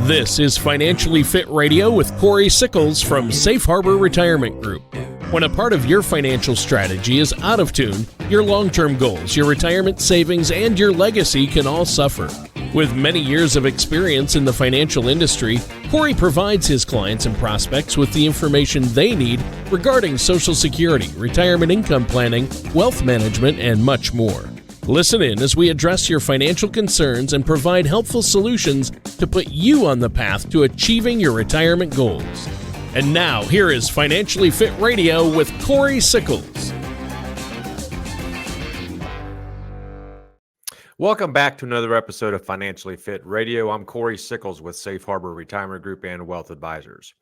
This is Financially Fit Radio with Cory Sickles from Safe Harbor Retirement Group. When a part of your financial strategy is out of tune, your long-term goals, your retirement savings, and your legacy can all suffer. With many years of experience in the financial industry, Cory provides his clients and prospects with the information they need regarding Social Security, retirement income planning, wealth management, and much more. Listen in as we address your financial concerns and provide helpful solutions to put you on the path to achieving your retirement goals. And now, here is Financially Fit Radio with Cory Sickles. Welcome back to another episode of Financially Fit Radio. I'm Cory Sickles with Safe Harbor Retirement Group and Wealth Advisors.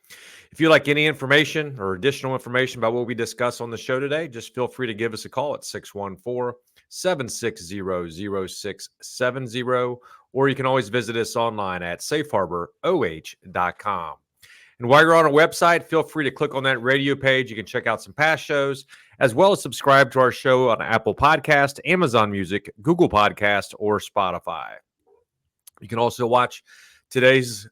If you'd like any information or additional information about what we discuss on the show today, just feel free to give us a call at 614-760-0670, or you can always visit us online at safeharboroh.com. And while you're on our website, feel free to click on that radio page. You can check out some past shows, as well as subscribe to our show on Apple Podcast, Amazon Music, Google Podcast, or Spotify. You can also watch today's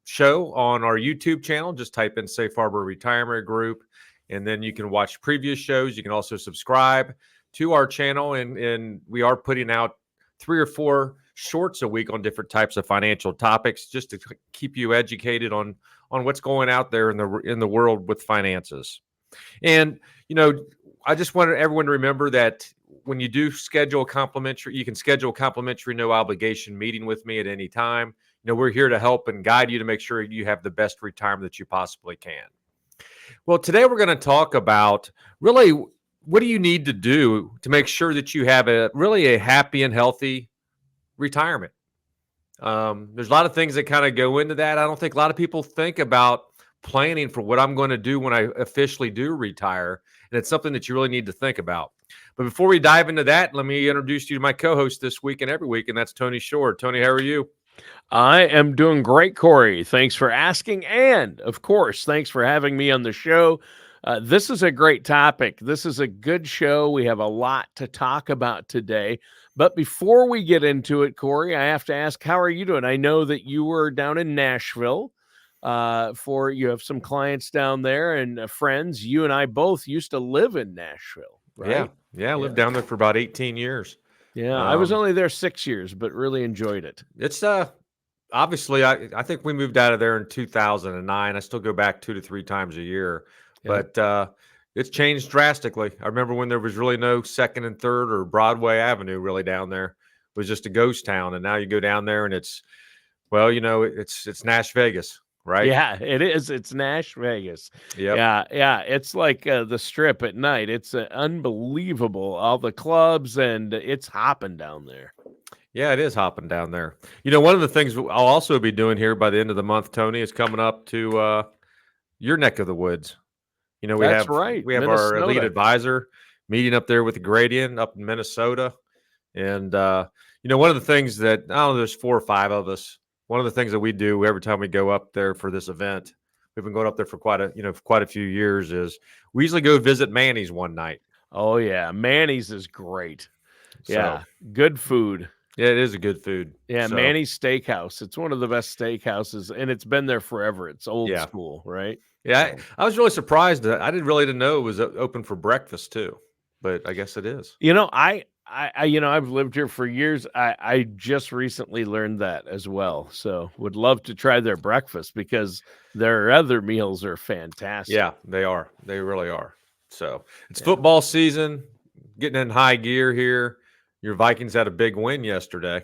show on our YouTube channel. Just type in Safe Harbor Retirement Group, and then you can watch previous shows. You can also subscribe to our channel, and we are putting out 3 or 4 shorts a week on different types of financial topics, just to keep you educated on what's going out there in the world with finances. And, you know, I just wanted everyone to remember that when you do schedule you can schedule a complimentary no obligation meeting with me at any time. You know, we're here to help and guide you to make sure you have the best retirement that you possibly can. Well, today we're going to talk about really what do you need to do to make sure that you have a happy and healthy retirement. There's a lot of things that kind of go into that. I don't think a lot of people think about planning for what I'm going to do when I officially do retire. And it's something that you really need to think about. But before we dive into that, let me introduce you to my co-host this week and every week, and that's Tony Shore. Tony, how are you? I am doing great, Cory. Thanks for asking. And, of course, thanks for having me on the show. This is a great topic. This is a good show. We have a lot to talk about today. But before we get into it, Cory, I have to ask, how are you doing? I know that you were down in Nashville. You have some clients down there and friends. You and I both used to live in Nashville, right? Yeah, I lived down there for about 18 years. Yeah, I was only there 6 years, but really enjoyed it. It's obviously, I think we moved out of there in 2009. I still go back 2 to 3 times a year, but it's changed drastically. I remember when there was really no 2nd and 3rd or Broadway Avenue really down there. It was just a ghost town, and now you go down there and it's Nash Vegas. Right? Yeah, it is. It's Nash Vegas. Yep. Yeah. It's like the Strip at night. It's unbelievable. All the clubs, and it's hopping down there. Yeah, it is hopping down there. You know, one of the things I'll also be doing here by the end of the month, Tony, is coming up to your neck of the woods. You know, we have our elite advisor meeting up there with the Gradient up in Minnesota. And, you know, one of the things that, I don't know, there's 4 or 5 of us. One of the things that we do every time we go up there for this event, we've been going up there for quite a few years, is we usually go visit Manny's one night. Oh yeah, Manny's is great. Yeah, good food. Yeah, it is a good food. Yeah, Manny's Steakhouse. It's one of the best steakhouses, and it's been there forever. It's old school, right? Yeah, I was really surprised. I didn't know it was open for breakfast too, but I guess it is. You know, I've lived here for years. I just recently learned that as well. So would love to try their breakfast because their other meals are fantastic. Yeah, they are. They really are. So it's football season, getting in high gear here. Your Vikings had a big win yesterday.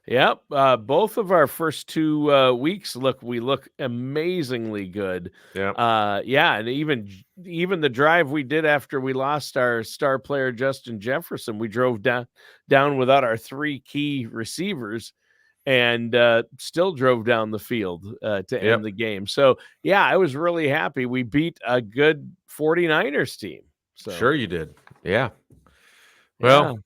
Yep. Both of our first 2 weeks we look amazingly good. Yeah. And even the drive we did after we lost our star player Justin Jefferson, we drove down without our 3 key receivers and still drove down the field to end the game. So I was really happy. We beat a good 49ers team. So. Sure you did. Yeah. Well,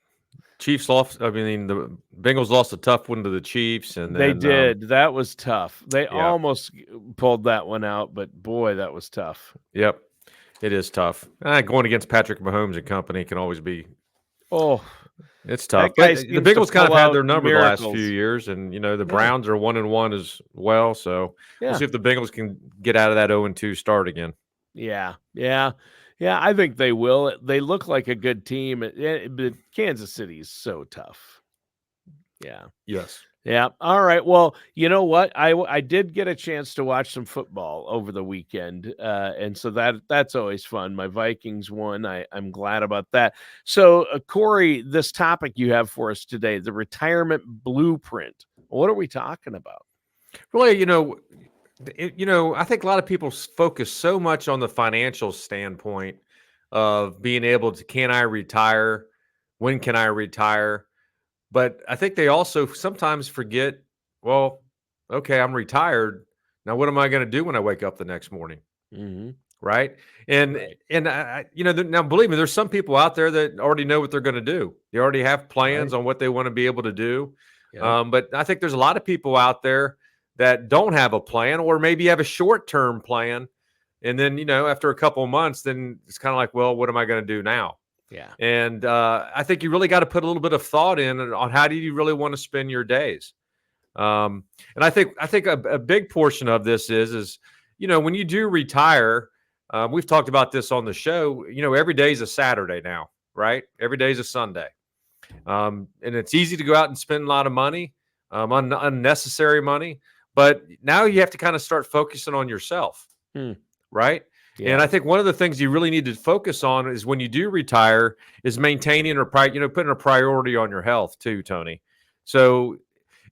Chiefs lost. I mean, the Bengals lost a tough one to the Chiefs, and then, they did. That was tough. They almost pulled that one out, but boy, that was tough. Yep, it is tough. Going against Patrick Mahomes and company can always be It's That tough, guy but the seems to Bengals kind of pull had out their number the last few miracles. years, and the Yeah, Browns are 1-1 as well. So we'll yeah, see if the Bengals can get out of that 0-2 start again. yeah, yeah, yeah. I think they will. They look like a good team, but Kansas City is so tough. Yeah. Yes. Yeah. All right. Well, you know what? I did get a chance to watch some football over the weekend, and so that's always fun. My Vikings won. I'm glad about that. So, Corey, this topic you have for us today, the retirement blueprint. What are we talking about? Really, I think a lot of people focus so much on the financial standpoint of being able to, can I retire? When can I retire? But I think they also sometimes forget, well, okay, I'm retired. Now, what am I going to do when I wake up the next morning? Hmm. Right. And, Right. and now believe me, there's some people out there that already know what they're going to do. They already have plans Right. on what they want to be able to do. Yep. But I think there's a lot of people out there that don't have a plan, or maybe have a short-term plan. And then, after a couple of months, then it's kind of like, well, what am I going to do now? Yeah. And I think you really got to put a little bit of thought in on how do you really want to spend your days. And I think a big portion of this is when you do retire, we've talked about this on the show. Every day is a Saturday now, right? Every day is a Sunday, and it's easy to go out and spend a lot of money, unnecessary money. But now you have to kind of start focusing on yourself, Hmm. right? And Yeah. I think one of the things you really need to focus on is when you do retire is maintaining or putting a priority on your health too, Tony. So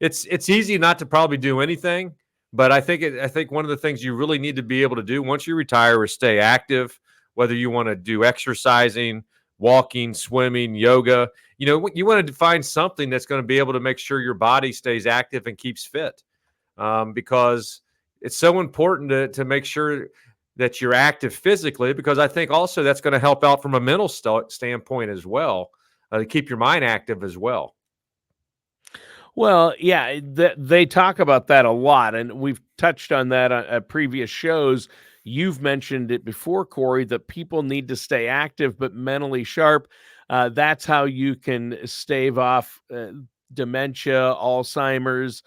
it's easy not to probably do anything, but I think one of the things you really need to be able to do once you retire is stay active, whether you want to do exercising, walking, swimming, yoga. You want to find something that's going to be able to make sure your body stays active and keeps fit, because it's so important to make sure that you're active physically, because I think also that's going to help out from a mental standpoint as well, to keep your mind active as well. Well, yeah, they talk about that a lot, and we've touched on that on previous shows. You've mentioned it before, Corey, that people need to stay active but mentally sharp. That's how you can stave off dementia, Alzheimer's,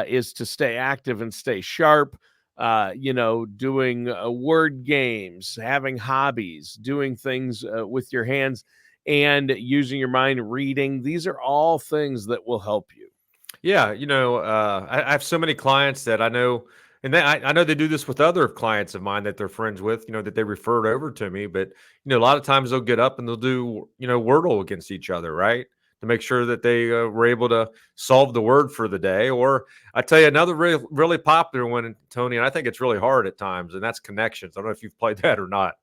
is to stay active and stay sharp. Doing word games, having hobbies, doing things with your hands, and using your mind, reading. These are all things that will help you. Yeah, I have so many clients that I know, and I know they do this with other clients of mine that they're friends with, that they referred over to me. But a lot of times they'll get up and they'll do Wordle against each other, right, to make sure that they were able to solve the word for the day. Or I tell you another really really popular one, Tony, and I think it's really hard at times, and that's connections. I don't know if you've played that or not.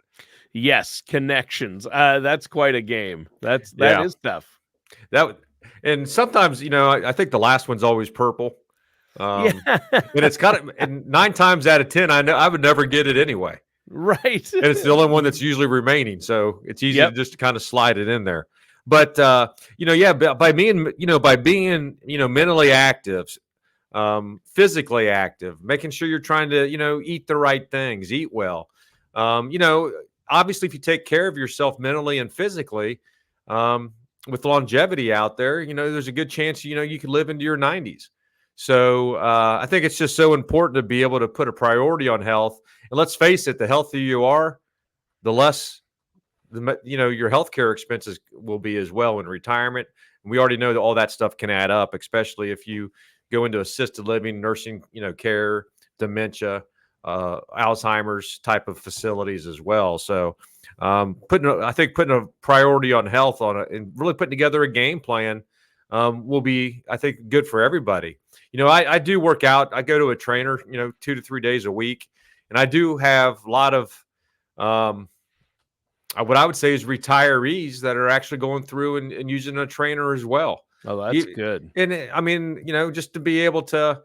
Yes, connections. That's quite a game. That Yeah, is tough. that and sometimes I think the last one's always purple. Yeah. Um, and it's got it, and 9 times out of 10, I know I would never get it anyway. Right. And it's the only one that's usually remaining. So it's easy to Yep. just kind of slide it in there. But yeah, by being mentally active, physically active, making sure you're trying to, eat the right things, eat well. Um, you know, Obviously if you take care of yourself mentally and physically, with longevity out there, there's a good chance, you could live into your 90s. So I think it's just so important to be able to put a priority on health. And let's face it, the healthier you are, the less your healthcare expenses will be as well in retirement. And we already know that all that stuff can add up, especially if you go into assisted living, nursing, care, dementia, Alzheimer's type of facilities as well. So putting a priority on health and really putting together a game plan will be, I think, good for everybody. I do work out. I go to a trainer, 2 to 3 days a week, and I do have a lot of what I would say is retirees that are actually going through and using a trainer as well. Oh, that's E- good. I mean, just to be able to,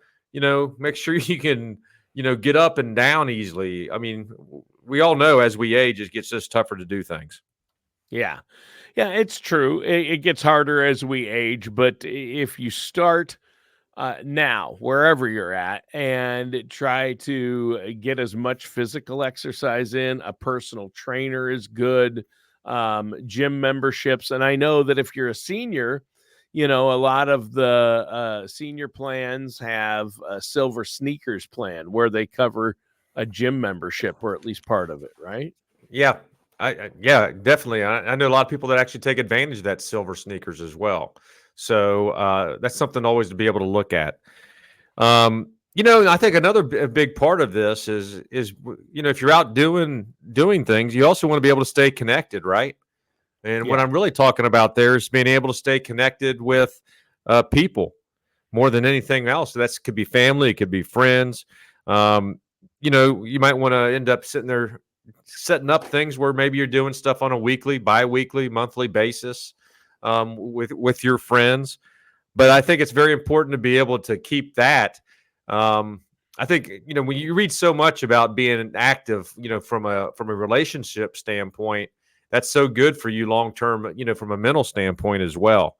make sure you can, get up and down easily. I mean, we all know as we age, it gets just tougher to do things. Yeah. Yeah, it's true. It gets harder as we age, but if you start now, wherever you're at, and try to get as much physical exercise in, a personal trainer is good, gym memberships. And I know that if you're a senior, a lot of the senior plans have a silver sneakers plan where they cover a gym membership or at least part of it, right? Yeah, yeah, definitely. I know a lot of people that actually take advantage of that silver sneakers as well. So that's something always to be able to look at. I think another big part of this is if you're out doing things, you also want to be able to stay connected, right? And what Yeah. I'm really talking about there is being able to stay connected with people more than anything else. So that could be family, it could be friends. Um, you might want to end up sitting there setting up things where maybe you're doing stuff on a weekly, bi-weekly, monthly basis with your friends. But I think it's very important to be able to keep that. I think when you read so much about being active, from a relationship standpoint, that's so good for you long term. From a mental standpoint as well.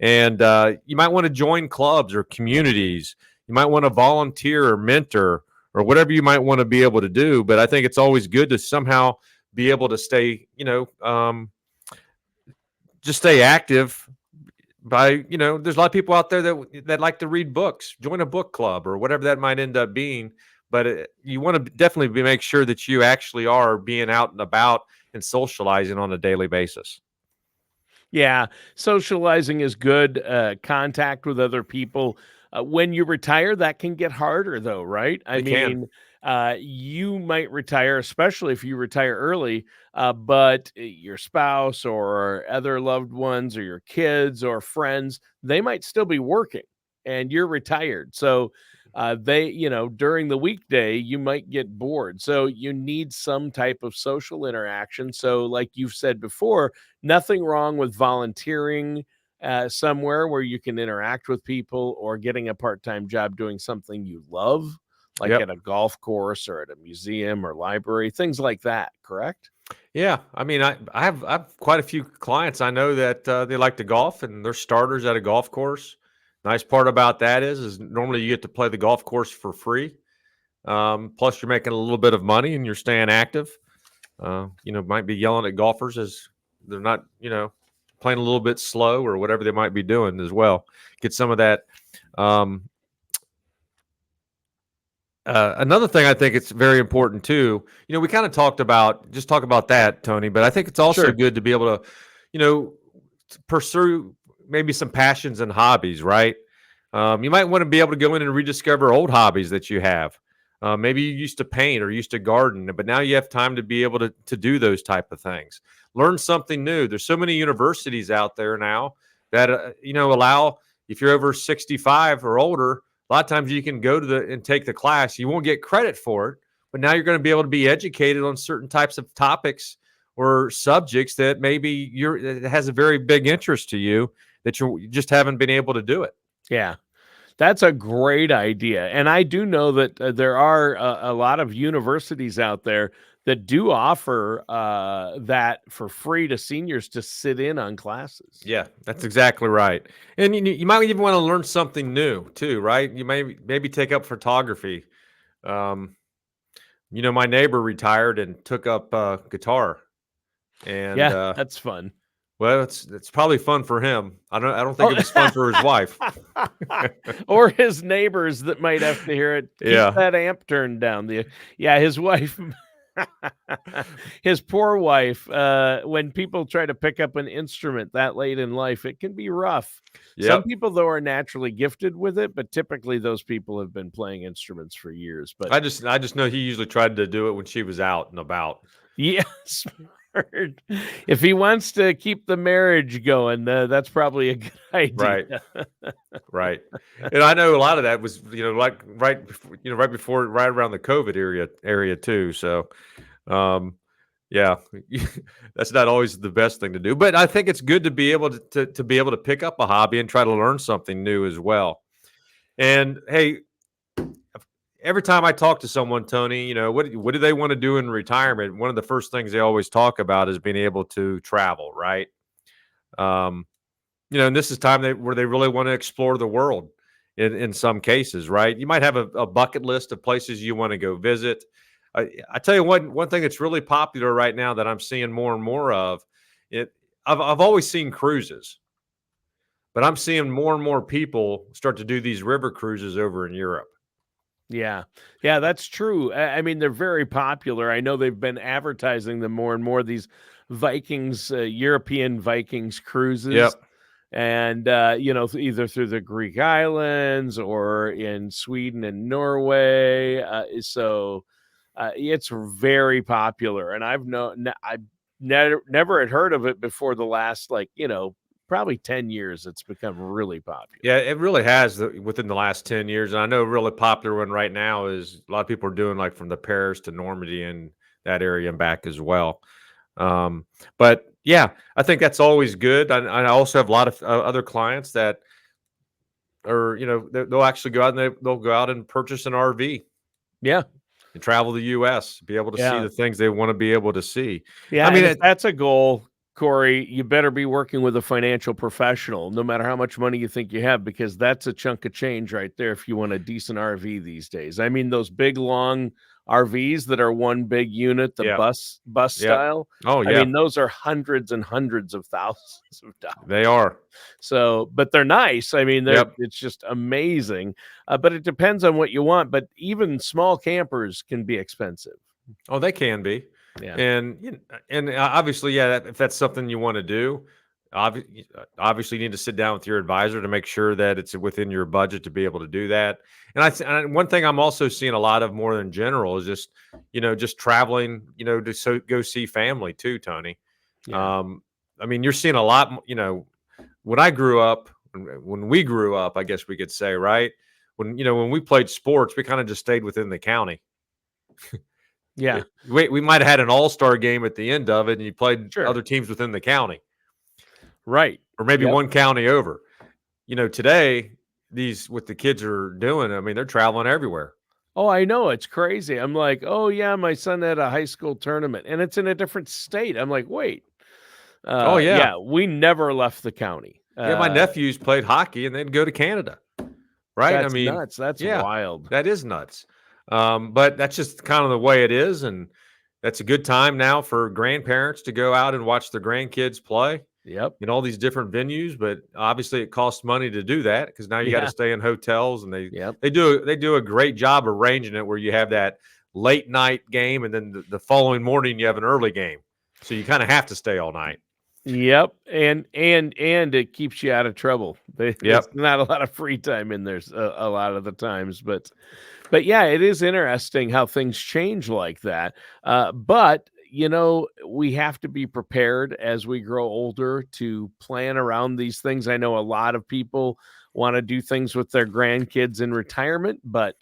And you might want to join clubs or communities. You might want to volunteer or mentor or whatever you might want to be able to do. But I think it's always good to somehow be able to stay, just stay active by there's a lot of people out there that like to read books. Join a book club or whatever that might end up being. But you want to definitely make sure that you actually are being out and about and socializing on a daily basis. Yeah, socializing is good. Contact with other people. When you retire, that can get harder, though, right? I It can. mean, you might retire, especially if you retire early, but your spouse or other loved ones or your kids or friends, they might still be working and you're retired. So, during the weekday, you might get bored. So, you need some type of social interaction. So, like you've said before, nothing wrong with volunteering somewhere where you can interact with people or getting a part-time job doing something you love, like Yep. at a golf course or at a museum or library, things like that, correct? Yeah, I mean, I have quite a few clients I know that they like to golf and they're starters at a golf course. Nice part about that is normally you get to play the golf course for free. Plus, you're making a little bit of money and you're staying active. Might be yelling at golfers as they're not, playing a little bit slow or whatever they might be doing as well. Get some of that. Um, Another thing I think it's very important too. We kind of talk about that, Tony, but I think it's also Sure. good to be able to, you know, pursue maybe some passions and hobbies, right? You might want to be able to go in and rediscover old hobbies that you have. Maybe you used to paint or used to garden, but now you have time to be able to do those type of things. Learn something new. There's so many universities out there now that allow, if you're over 65 or older, a lot of times you can go and take the class. You won't get credit for it, but now you're going to be able to be educated on certain types of topics or subjects that maybe it has a very big interest to you that you just haven't been able to do it. Yeah. That's a great idea. And I do know that there are a lot of universities out there that do offer that for free to seniors to sit in on classes. Yeah, that's exactly right. And you might even want to learn something new too, right? You maybe take up photography. Um, my neighbor retired and took up guitar, and Yeah, that's fun. well, it's probably fun for him. I don't think it was fun for his wife. Or his neighbors that might have to hear it. Keep Yeah, that amp turned down. His wife, his poor wife. When people try to pick up an instrument that late in life, it can be rough. Some yep. people though are naturally gifted with it, but typically those people have been playing instruments for years. But I just know he usually tried to do it when she was out and about. yeah, smart. If he wants to keep the marriage going, that's probably a good idea. Right. Right. And I know a lot of that was, like right around the COVID area too. So, um, yeah, that's not always the best thing to do, but I think it's good to be able to be able to pick up a hobby and try to learn something new as well. And hey, every time I talk to someone, Tony, what do they want to do in retirement? One of the first things they always talk about is being able to travel, right? Um, and this is time where they really want to explore the world in some cases, right? You might have a bucket list of places you want to go visit. I tell you one thing that's really popular right now that I'm seeing more and more of. I've always seen cruises, But I'm seeing more and more people start to do these river cruises over in Europe. Yeah. Yeah, that's true. I mean, they're very popular. I know they've been advertising them more and more, these Vikings, European Vikings cruises. Yep. And, either through the Greek islands or in Sweden and Norway. It's very popular. And I've never had heard of it before the last, probably 10 years. It's become really popular. Yeah, it really has within the last 10 years. And I know a really popular one right now is a lot of people are doing like from the Paris to Normandy and that area and back as well. But yeah, I think that's always good. I also have a lot of other clients that are, they'll actually go out and they'll go out and purchase an RV Yeah. and travel the U.S., be able to see Yeah. the things they want to be able to see. Yeah, I mean, and if that's a goal, Cory, you better be working with a financial professional, no matter how much money you think you have, because that's a chunk of change right there if you want a decent RV these days. I mean, those big, long RVs that are one big unit, the yeah, bus yep. style. Oh, I yeah, mean, those are hundreds and hundreds of thousands of dollars. they are. So, but they're nice. I mean, Yep. it's just amazing. But it depends on what you want. But even small campers can be expensive. Oh, they can be. Yeah. And obviously, yeah, if that's something you want to do, obviously you need to sit down with your advisor to make sure that it's within your budget to be able to do that. And one thing I'm also seeing a lot of more than general is just traveling, to go see family too, Tony. Yeah. I mean, you're seeing a lot, when I grew up, when we grew up, I guess we could say, right? When we played sports, we kind of just stayed within the county. Yeah. We might have had an all-star game at the end of it, and you played Sure. other teams within the county, Right. or maybe Yep. one county over. Today, what the kids are doing, I mean, they're traveling everywhere. Oh, I know, it's crazy. I'm like, "Oh, yeah, my son had a high school tournament," and it's in a different state. I'm like, "Wait." Oh, yeah. Yeah, we never left the county. Yeah, my nephews played hockey, and they'd go to Canada, right? I That's mean, nuts. That's yeah, wild. that is nuts. But that's just kind of the way it is, and that's a good time now for grandparents to go out and watch their grandkids play Yep. in all these different venues. But obviously, it costs money to do that because now you got to Yeah. stay in hotels, and Yep. they do a great job arranging it where you have that late night game, and then the following morning you have an early game, so you kind of have to stay all night. Yep, and it keeps you out of trouble. There's Yep. not a lot of free time in there a lot of the times, but yeah, it is interesting how things change like that. But we have to be prepared as we grow older to plan around these things. I know a lot of people want to do things with their grandkids in retirement, but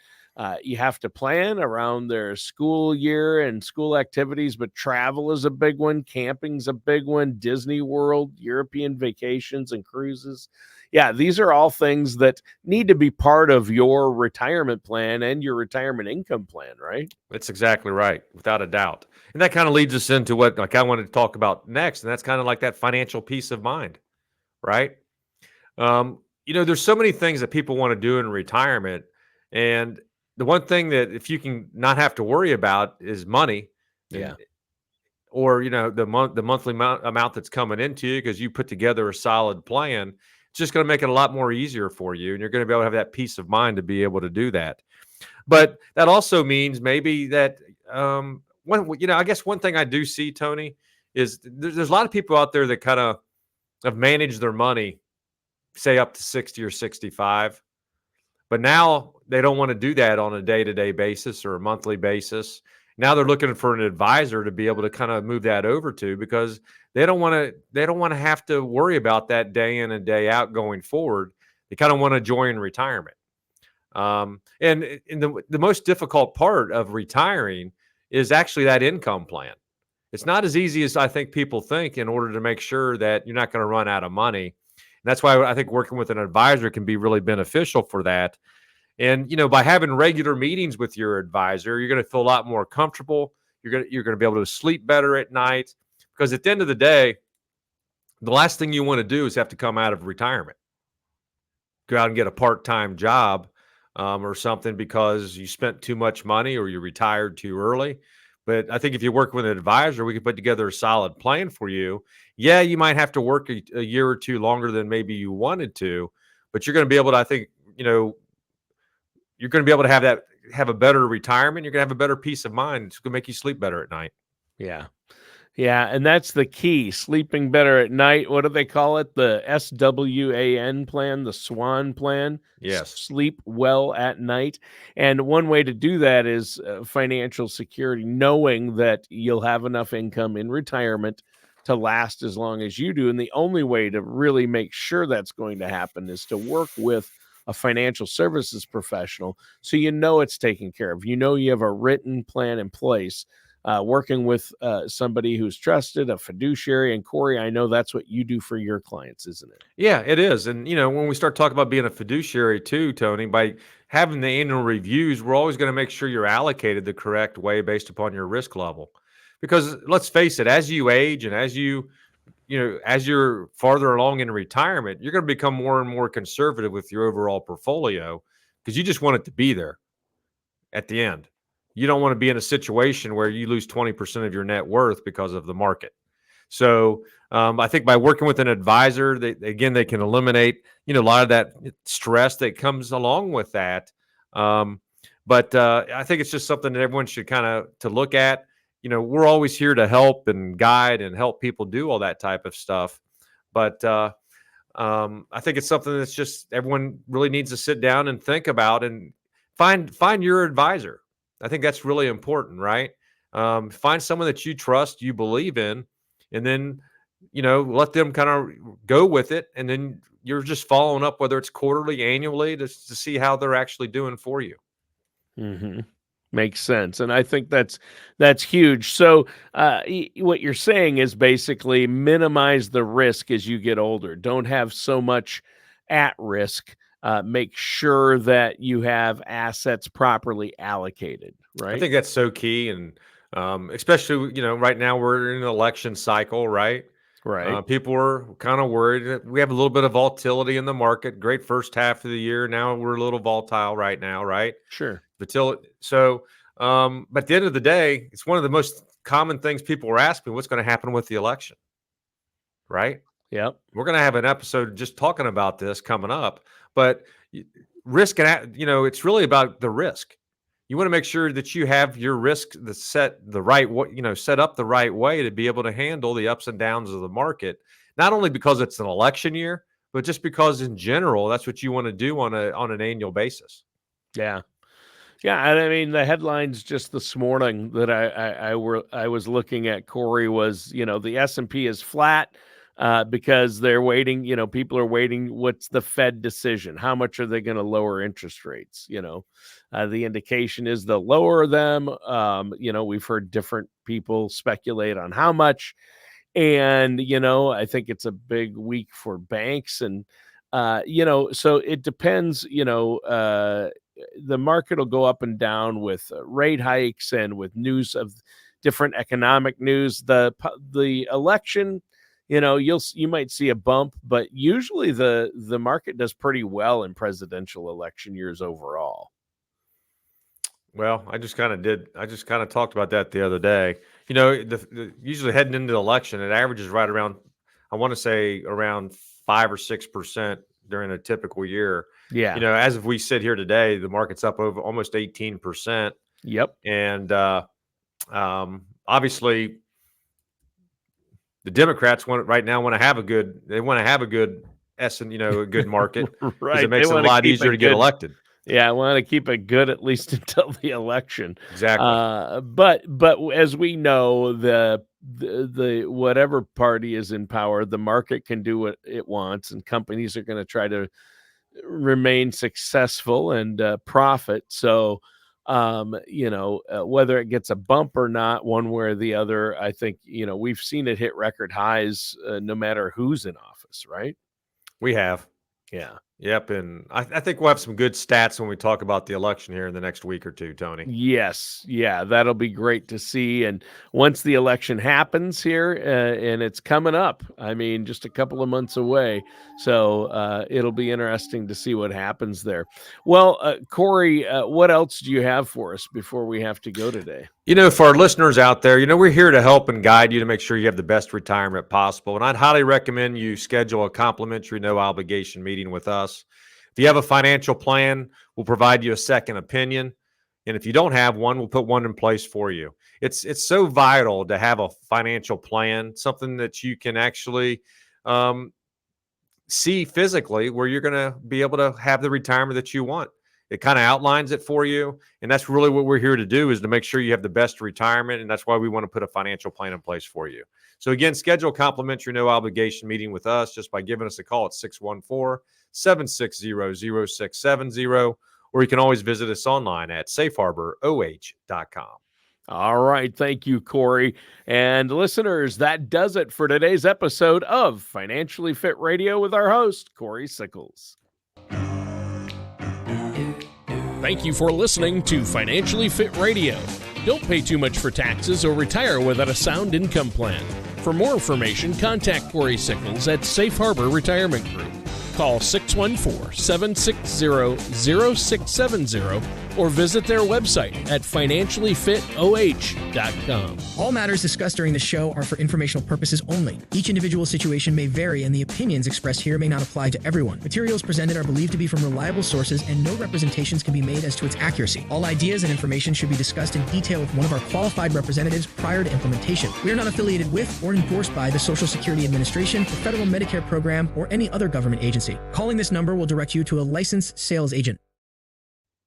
you have to plan around their school year and school activities. But travel is a big one. Camping's a big one. Disney World, European vacations and cruises. Yeah, these are all things that need to be part of your retirement plan and your retirement income plan, right? That's exactly right, without a doubt. And that kind of leads us into what I wanted to talk about next, and that's kind of like that financial peace of mind, right? There's so many things that people want to do in retirement, and the one thing that if you can not have to worry about is money, Yeah. or the monthly amount that's coming into you because you put together a solid plan. It's just going to make it a lot more easier for you, and you're going to be able to have that peace of mind to be able to do that. But that also means maybe that I guess one thing I do see, Tony, is there's a lot of people out there that kind of have managed their money, say up to 60 or 65. But now they don't want to do that on a day-to-day basis or a monthly basis. Now they're looking for an advisor to be able to kind of move that over to, because they don't want to have to worry about that day in and day out going forward. They kind of want to join retirement. And the most difficult part of retiring is actually that income plan. It's not as easy as I think people think in order to make sure that you're not going to run out of money. And that's why I think working with an advisor can be really beneficial for that. And, by having regular meetings with your advisor, you're going to feel a lot more comfortable. You're going to be able to sleep better at night, because at the end of the day, the last thing you want to do is have to come out of retirement, go out and get a part-time job or something because you spent too much money or you retired too early. But I think if you work with an advisor, we can put together a solid plan for you. Yeah, you might have to work a year or two longer than maybe you wanted to, but you're going to be able to, I think, you're going to be able to have a better retirement. You're going to have a better peace of mind. It's going to make you sleep better at night. Yeah. Yeah, and that's the key, sleeping better at night. What do they call it? The SWAN plan, the SWAN plan, Yes. sleep well at night. And one way to do that is financial security, knowing that you'll have enough income in retirement to last as long as you do. And the only way to really make sure that's going to happen is to work with a financial services professional so you know it's taken care of. You know you have a written plan in place, working with somebody who's trusted, a fiduciary. And Cory, I know that's what you do for your clients, isn't it? Yeah, it is. And, when we start talking about being a fiduciary too, Tony, by having the annual reviews, we're always going to make sure you're allocated the correct way based upon your risk level. Because let's face it, as you age and as you're farther along in retirement, you're going to become more and more conservative with your overall portfolio because you just want it to be there at the end. You don't want to be in a situation where you lose 20% of your net worth because of the market. So I think by working with an advisor, they can eliminate, a lot of that stress that comes along with that. But I think it's just something that everyone should kind of to look at. We're always here to help and guide and help people do all that type of stuff. But I think it's something that's just everyone really needs to sit down and think about and find your advisor. I think that's really important, right? Find someone that you trust, you believe in, and then let them kind of go with it, and then you're just following up, whether it's quarterly, annually, to see how they're actually doing for you. Mm-hmm. Makes sense, and I think that's huge. So, what you're saying is basically minimize the risk as you get older. Don't have so much at risk. Make sure that you have assets properly allocated. I Right. think that's so key, and especially right now we're in an election cycle, right? Right. People are kind of worried that we have a little bit of volatility in the market. Great first half of the year. Now we're a little volatile right now, right? Sure. So, but at the end of the day, it's one of the most common things people are asking: what's going to happen with the election, right? Yep. We're going to have an episode just talking about this coming up. But risk, and it's really about the risk. You want to make sure that you have your risk set the right way, set up the right way to be able to handle the ups and downs of the market. Not only because it's an election year, but just because in general, that's what you want to do on an annual basis. Yeah. Yeah, and I mean the headlines just this morning that I was looking at, Cory, was the S&P is flat because they're waiting. People are waiting. What's the Fed decision? How much are they going to lower interest rates? The indication is they'll lower them. We've heard different people speculate on how much, and I think it's a big week for banks, and so it depends. The market will go up and down with rate hikes and with news of different economic news. The election, you might see a bump, but usually the market does pretty well in presidential election years overall. Well, I just kind of talked about that the other day. Usually heading into the election, it averages right around, I want to say around 5 or 6% during a typical year. Yeah. As if we sit here today, the market's up over almost 18%. Yep. And obviously, the Democrats want to have a good a good market, because right. it makes it a lot easier to get elected. Yeah, I want to keep it good at least until the election. Exactly. But as we know, the whatever party is in power, the market can do what it wants, and companies are going to try to remain successful and profit. So, whether it gets a bump or not, one way or the other, I think we've seen it hit record highs, no matter who's in office, right? We have. Yeah. Yep, and I think we'll have some good stats when we talk about the election here in the next week or two, Tony. Yes. Yeah, that'll be great to see. And once the election happens here, and it's coming up, I mean, just a couple of months away. So it'll be interesting to see what happens there. Well, Cory, what else do you have for us before we have to go today? For our listeners out there, we're here to help and guide you to make sure you have the best retirement possible. And I'd highly recommend you schedule a complimentary, no obligation meeting with us. If you have a financial plan, we'll provide you a second opinion. And if you don't have one, we'll put one in place for you. It's so vital to have a financial plan, something that you can actually see physically where you're going to be able to have the retirement that you want. It kind of outlines it for you. And that's really what we're here to do, is to make sure you have the best retirement. And that's why we want to put a financial plan in place for you. So again, schedule a complimentary, no obligation meeting with us just by giving us a call at 614-760-0670, or you can always visit us online at safeharboroh.com. All right. Thank you, Cory. And listeners, that does it for today's episode of Financially Fit Radio with our host, Cory Sickles. Thank you for listening to Financially Fit Radio. Don't pay too much for taxes or retire without a sound income plan. For more information, contact Cory Sickles at Safe Harbor Retirement Group. Call 614-760-0670 or visit their website at financiallyfitoh.com. All matters discussed during the show are for informational purposes only. Each individual situation may vary, and the opinions expressed here may not apply to everyone. Materials presented are believed to be from reliable sources, and no representations can be made as to its accuracy. All ideas and information should be discussed in detail with one of our qualified representatives prior to implementation. We are not affiliated with or endorsed by the Social Security Administration, the Federal Medicare Program, or any other government agency. Calling this number will direct you to a licensed sales agent.